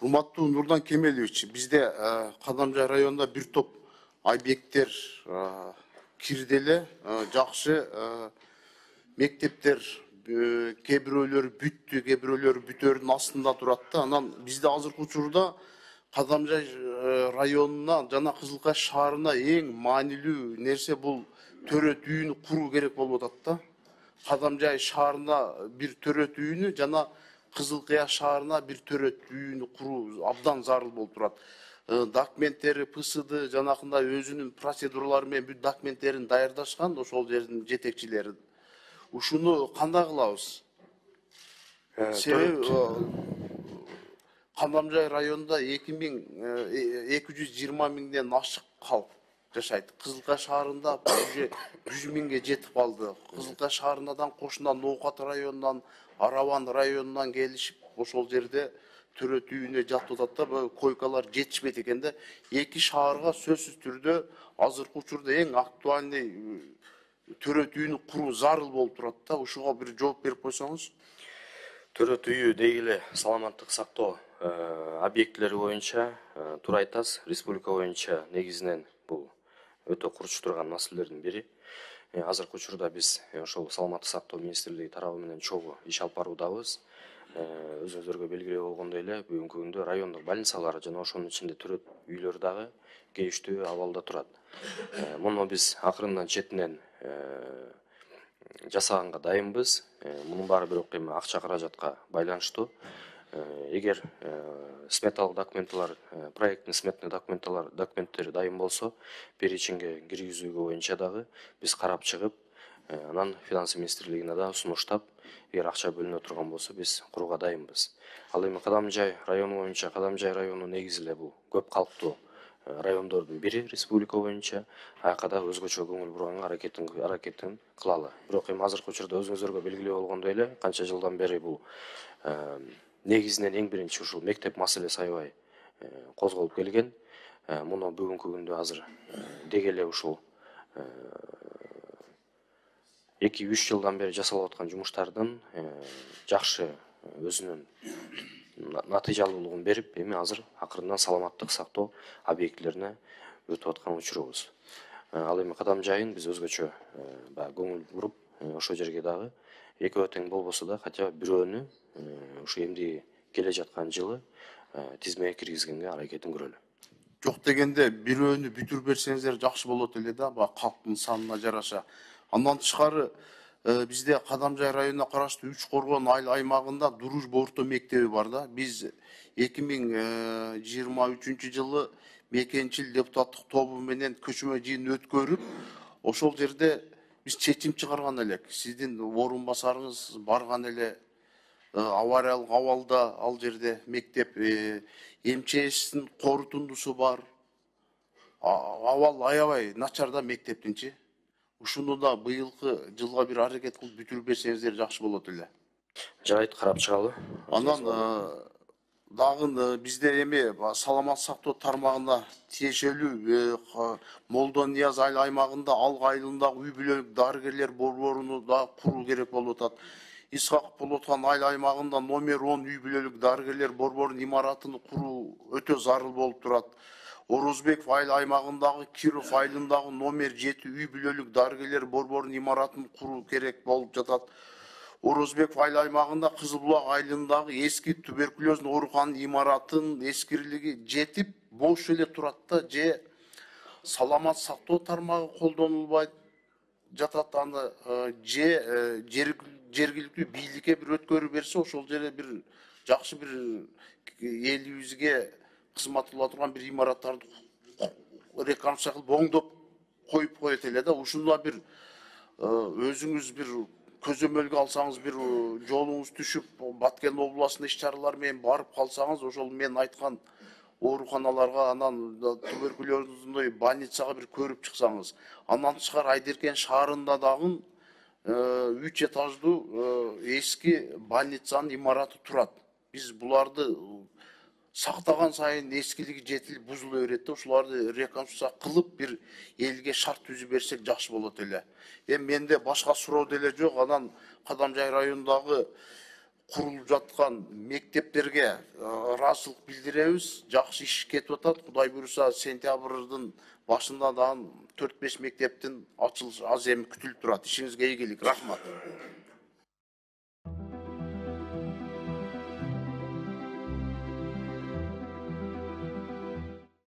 Урматтуу Нурдан Кемелович, бизде Кадамжай районунда бир топ объекттер кирди эле, жакшы мектептер, кээ бирөөлөрү бүттү, кээ бирөөлөрү бүтөөрдүн астында турат да. Анан бизде азыркы учурда Кадамжай районуна жана Кызылкаш шаарына эң маанилүү нерсе бул төрөт үйүнү куруу керек болуп атат да. Кадамжай шаарына бир төрөт үйүнү жана Кызылкыя шаарына бир төрөт үйүнү куруу абдан зарыл болуп турат. Документтери ПСД жанакындай өзүнүн процедуралары менен бүт документтерин даярдашкан ошол жердин жетекчилери. Ушуну кандай кылабыз? Себеби Кадамжай районунда 220 миңден ашык калк жашайт. Кызылкая шаарында уже 100 миңге жетип калды. Кызылкая шаарынан кошуна Ноокат районунан, Араван районунан келишип, ошол жерде төрөт үйүнө жатып атат да, койкалар жетишпейт экен да. Эки шаарга сөзсүз түрдө азыркы учурда эң актуальный төрөт үйүнү куруу зарыл болуп турат да. Ушуга бир жооп берип койсоңуз. Төрөт үйү деги эле саламаттык сактоо объектилери боюнча туура айтасыз. Республика боюнча негизинен бул өтө курч турган маселелердин бири. Азыркы учурда биз ошол саламаттык сактоо министрлиги тарабы менен чогуу иш алып баруудабыз. Өзүңүздөргө белгилүү болгондой эле бүгүнкү күндө райондук больницалар жана ошонун ичинде төрөт үйлөр дагы кейиштүү абалда турат. Муну биз акырындан четинен жасаганга дайынбыз. Мунун баары бирок эми акча каражатка байланыштуу. Эгер сметалык документтер, проекттин сметный документтери дайын болсо, перечинге киргизүүгө боюнча дагы биз карап чыгып, анан финансы министрлигине да сунуштап, эгер акча бөлүнө турган болсо, биз курууга дайынбыз. Ал эми Кадамжай району боюнча, Кадамжай району негизи эле бул көп калктуу райондордун бири республика боюнча, аяка да өзгөчө көңүл бурганга аракетин кылалы. Бирок эми азыркы учурда өзүңүздөргө белгилүү болгондой эле, канча жылдан бери бул негизинен эң биринчи ушул мектеп маселеси аябай козголуп келген. Муну бүгүнкү күндө азыр деги эле ушул 2-3 жылдан бери жасалып аткан жумуштардын жакшы өзүнүн натыйжалуулугун берип, эми азыр акырындан саламаттык сактоо объектилерине өтүп аткан учурубуз. Ал эми Кадамжайын биз өзгөчө көңүл буруп, ошол жерге дагы экөө тең болбосо да хотя бирөөнү ушу эмди келе жаткан жылы тизмеге киргизгенге аракетин көрөлү. Жок дегенде бирөөнү бүтүрүп берсеңиздер жакшы болот эле да, калктын санына жараша. Андан тышкары бизде Кадамжай районуна караштуу Үч Коргон айыл аймагында Дружба орто мектеби бар да. Биз 2023 жылы мекенчил депутаттык тобу менен көчмө жыйын өткөрүп, ошол жерде биз чечим чыгарган элек. Сиздин орун басарыңыз барган эле авариялык абалда ал жерде мектеп, МЧСтин корутундусу бар. Абал аябай начар да мектептинчи. Ушуну да быйылкы жылга бир аракет кылып бүтүрүп берсеңиздер жакшы болот эле. Жарайт, карап чыгалы. Анан дагы бизде эми саламат сактоо тармагына тиешелүү Молдонияз айыл аймагында Алга айылындагы үй бүлөлүк дарыгерлер борборуну да куруу керек болуп атат. Исхаков болуп аткан айыл аймагында номер 10 үй бүлөлүк дарыгерлер борборунун имаратын куруу өтө зарыл болуп турат. Орозбеков айыл аймагындагы Киров айылындагы номер 7 үй бүлөлүк дарыгерлер борборунун имаратын куруу керек болуп жатат. Орозбеков айыл аймагында Кызылбулак айылындагы эски туберкулездин оорукананын имаратын эскирилиги жетип бош эле турат да, же саламат сактоо тармагы колдонулбайт жатат, аны же жергиликтүү бийликке бир өткөрүп берсе, ошол жерде бир жакшы бир элибизге кызмат кыла турган бир имараттарды реконструкция кылып оңдоп коюп коет эле да. Ушуну да бир өзүңүз бир көзөмөлгө алсаңыз, бир жолуңуз түшүп, Баткен областында иш-чаралар менен барып калсаңыз, ошол мен айткан ооруканаларга, анан туберкулезный больницага бир көрүп чыксаңыз. Андан тышкары Айдеркен шаарында дагы 3 этаждуу эски больницанын имараты турат. Биз буларды сактаган сайын эскилиги жетилип бузула берет да, ушуларды реконструкция кылып бир элге шарт түзүп берсек жакшы болот эле. Менде башка суроо деле жок. Анан Кадамжай районундагы курулуп жаткан мектептерге ыраазычылык билдиребиз. Жакшы иш кетип атат. Кудай буюрса, сентябрдын башында дагы 4-5 мектептин ачылышы аз эми күтүлүп турат. Ишиңизге ийгилик. Рахмат.